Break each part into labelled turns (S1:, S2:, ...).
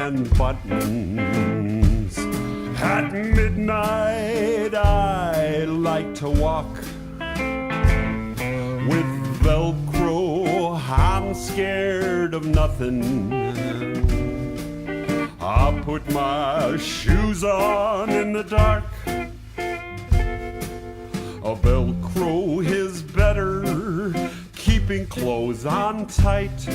S1: and buttons. At midnight I like to walk with Velcro. I'm scared of nothing. I'll put my shoes on in the dark. A Velcro is better, keeping clothes on tight.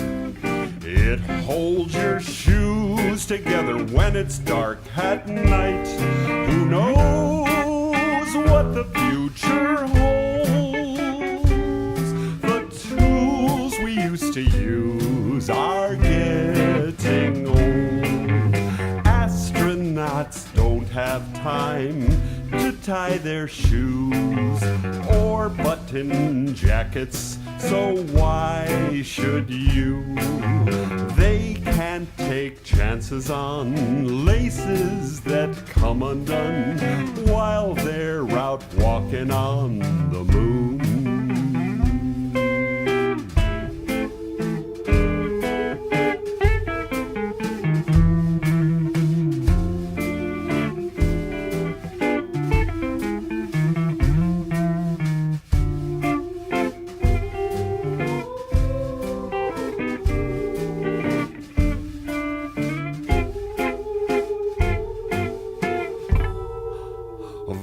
S1: It holds your shoes together when it's dark at night. Who knows what the future holds? The tools we used to use are getting old. Astronauts don't have time to tie their shoes or button jackets, so why should you? They can't take chances on laces that come undone while they're out walking on the moon.